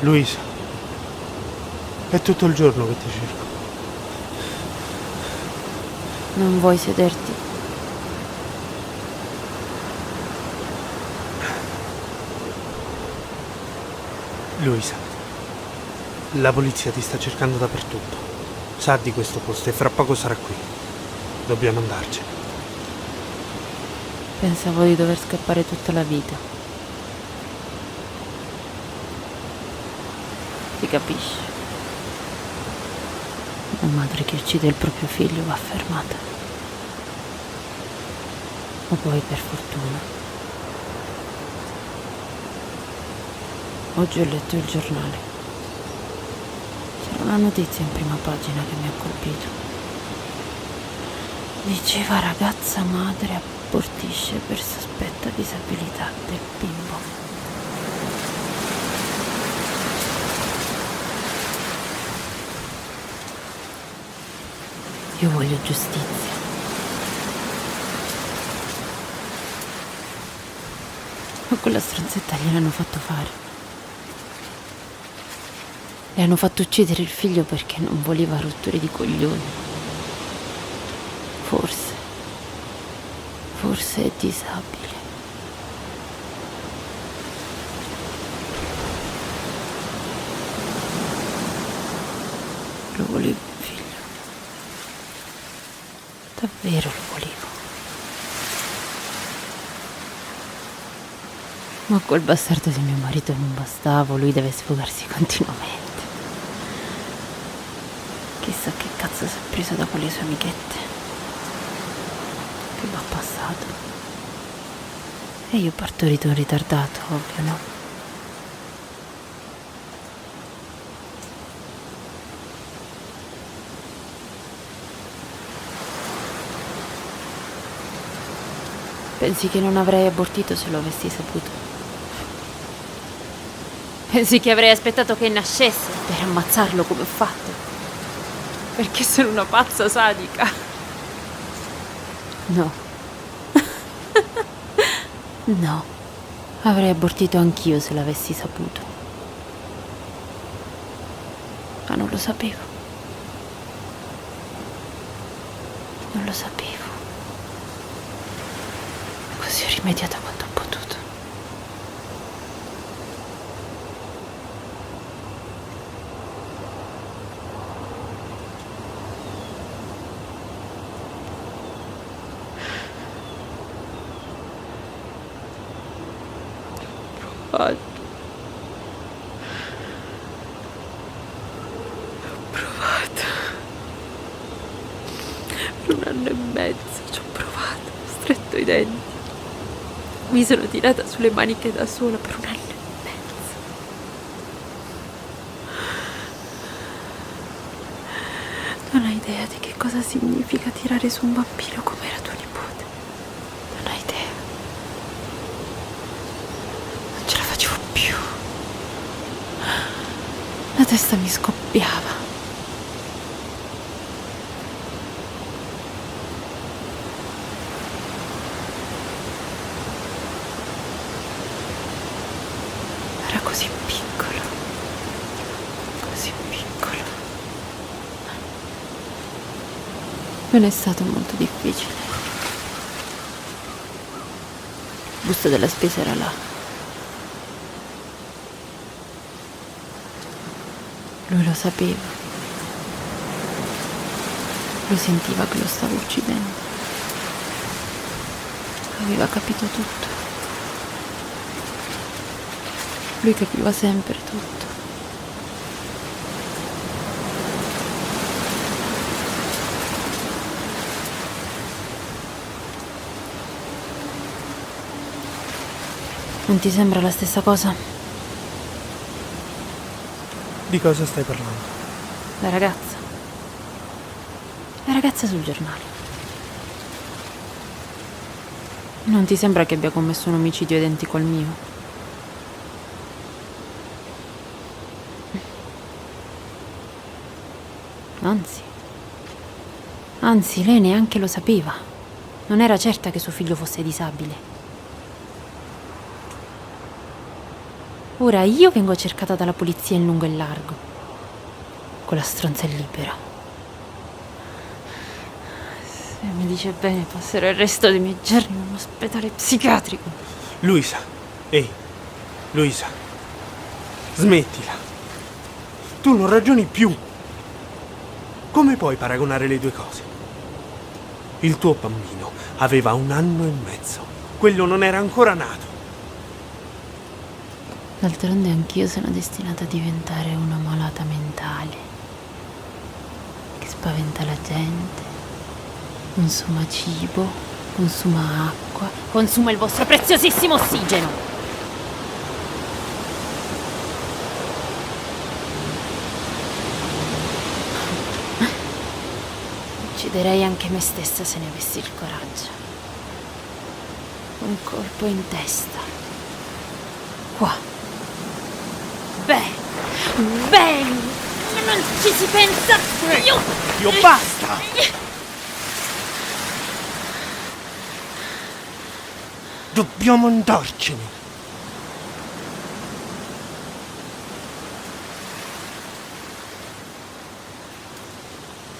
Luisa, è tutto il giorno che ti cerco. Non vuoi sederti? Luisa, la polizia ti sta cercando dappertutto. Sa di questo posto e fra poco sarà qui. Dobbiamo andarcene. Pensavo di dover scappare tutta la vita. Si capisce. Una madre che uccide il proprio figlio va fermata. Ma poi, per fortuna, oggi ho letto il giornale. C'era una notizia in prima pagina che mi ha colpito. Diceva: ragazza madre abortisce per sospetta disabilità del bimbo. Io voglio giustizia. Ma quella stronzetta gliel'hanno fatto fare. Le hanno fatto uccidere il figlio perché non voleva rotture di coglioni. Forse è disabile. Lo volevo un figlio. Davvero lo volevo. Ma quel bastardo di mio marito non bastava, lui deve sfogarsi continuamente. Chissà che cazzo si è preso da quelle sue amichette. Che va passato. E io partorito in ritardato, ovvio, no? Pensi che non avrei abortito se lo avessi saputo? Pensi che avrei aspettato che nascesse per ammazzarlo come ho fatto? Perché sono una pazza sadica. No. No. Avrei abortito anch'io se l'avessi saputo. Ma non lo sapevo. Non lo sapevo. Così ho rimediato quanto ho potuto. Ho provato. Per 1 anno e mezzo ci ho provato, ho stretto i denti. Mi sono tirata sulle maniche da sola per 1 anno e mezzo. Non hai idea di che cosa significa tirare su un bambino come era tuo nipote. Non hai idea. Non ce la facevo più. La testa mi scoppiava. Era così piccolo. Così piccolo. Non è stato molto difficile. Il busto della spesa era là. Lui lo sapeva. Lui sentiva che lo stavo uccidendo. Aveva capito tutto. Lui capiva sempre tutto. Non ti sembra la stessa cosa? Di cosa stai parlando? La ragazza. La ragazza sul giornale. Non ti sembra che abbia commesso un omicidio identico al mio? Anzi, lei neanche lo sapeva. Non era certa che suo figlio fosse disabile. Ora io vengo cercata dalla polizia in lungo e largo. Quella stronza è libera. Se mi dice bene, passerò il resto dei miei giorni in un ospedale psichiatrico. Luisa, ehi, Luisa, smettila. Tu non ragioni più. Come puoi paragonare le due cose? Il tuo bambino aveva 1 anno e mezzo. Quello non era ancora nato. D'altronde anch'io sono destinata a diventare una malata mentale che spaventa la gente, consuma cibo, consuma acqua, consuma il vostro preziosissimo ossigeno. Ucciderei anche me stessa se ne avessi il coraggio. Un colpo in testa. Qua. Bene, non ci si pensa più. Dio, basta! Dobbiamo andarcene.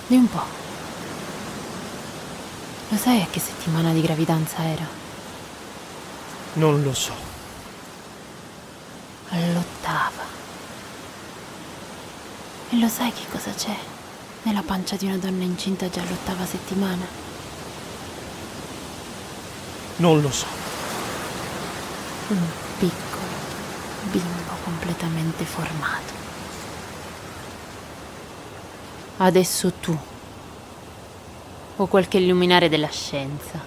Di un po'. Lo sai a che settimana di gravidanza era? Non lo so. All'8ª. E lo sai che cosa c'è nella pancia di una donna incinta già all'8ª settimana? Non lo so. Un piccolo bimbo completamente formato. Adesso tu, o qualche illuminare della scienza,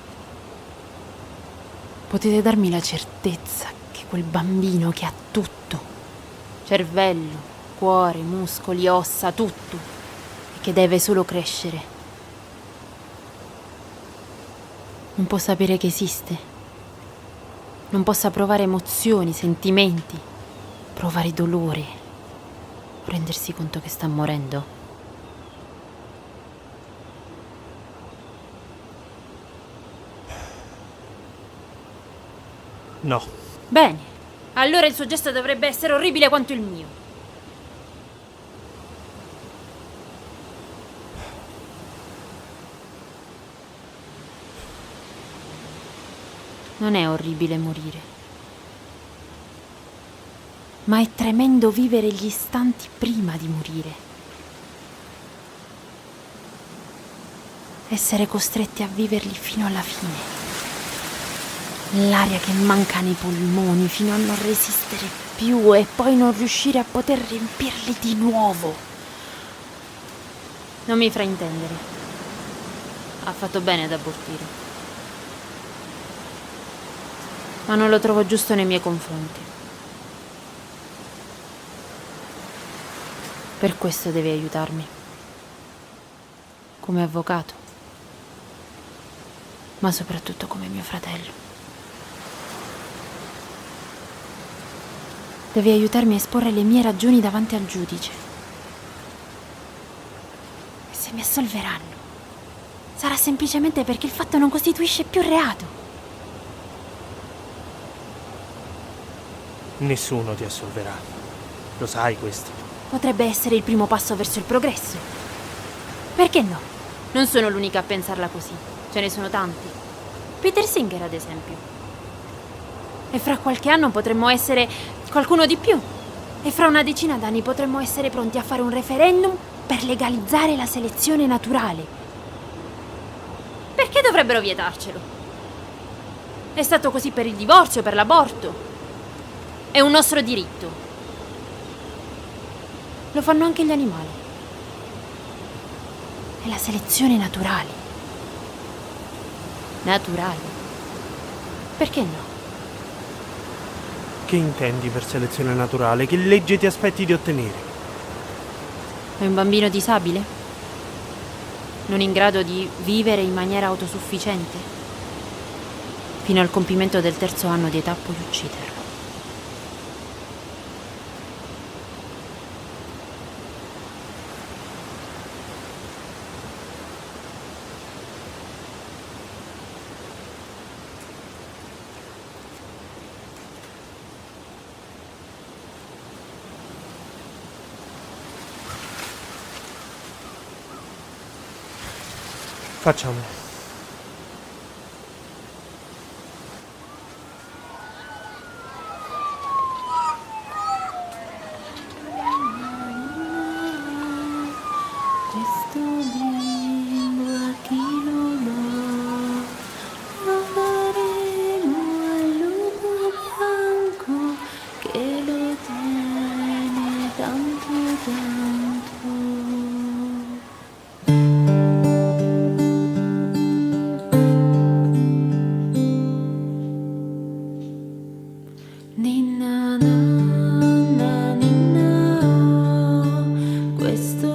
potete darmi la certezza che quel bambino che ha tutto, cervello, cuore, muscoli, ossa, tutto, e che deve solo crescere, non può sapere che esiste, non possa provare emozioni, sentimenti, provare dolore, o rendersi conto che sta morendo? No. Bene, allora il suo gesto dovrebbe essere orribile quanto il mio. Non è orribile morire, ma è tremendo vivere gli istanti prima di morire. Essere costretti a viverli fino alla fine. L'aria che manca nei polmoni fino a non resistere più e poi non riuscire a poter riempirli di nuovo. Non mi fraintendere. Ha fatto bene ad abortire. Ma non lo trovo giusto nei miei confronti. Per questo devi aiutarmi. Come avvocato. Ma soprattutto come mio fratello. Devi aiutarmi a esporre le mie ragioni davanti al giudice. E se mi assolveranno, sarà semplicemente perché il fatto non costituisce più reato. Nessuno ti assolverà. Lo sai questo. Potrebbe essere il primo passo verso il progresso. Perché no? Non sono l'unica a pensarla così. Ce ne sono tanti. Peter Singer, ad esempio. E fra qualche anno potremmo essere qualcuno di più. E fra una decina d'anni potremmo essere pronti a fare un referendum per legalizzare la selezione naturale. Perché dovrebbero vietarcelo? È stato così per il divorzio, per l'aborto. È un nostro diritto. Lo fanno anche gli animali. È la selezione naturale. Naturale. Perché no? Che intendi per selezione naturale? Che legge ti aspetti di ottenere? È un bambino disabile? Non in grado di vivere in maniera autosufficiente? Fino al compimento del 3° anno di età puoi ucciderlo. Facciamo. Questo bimbo a chi lo dà? Lo daremo al lupo bianco che lo tiene tanto tanto. Ninna nanna ninna, questo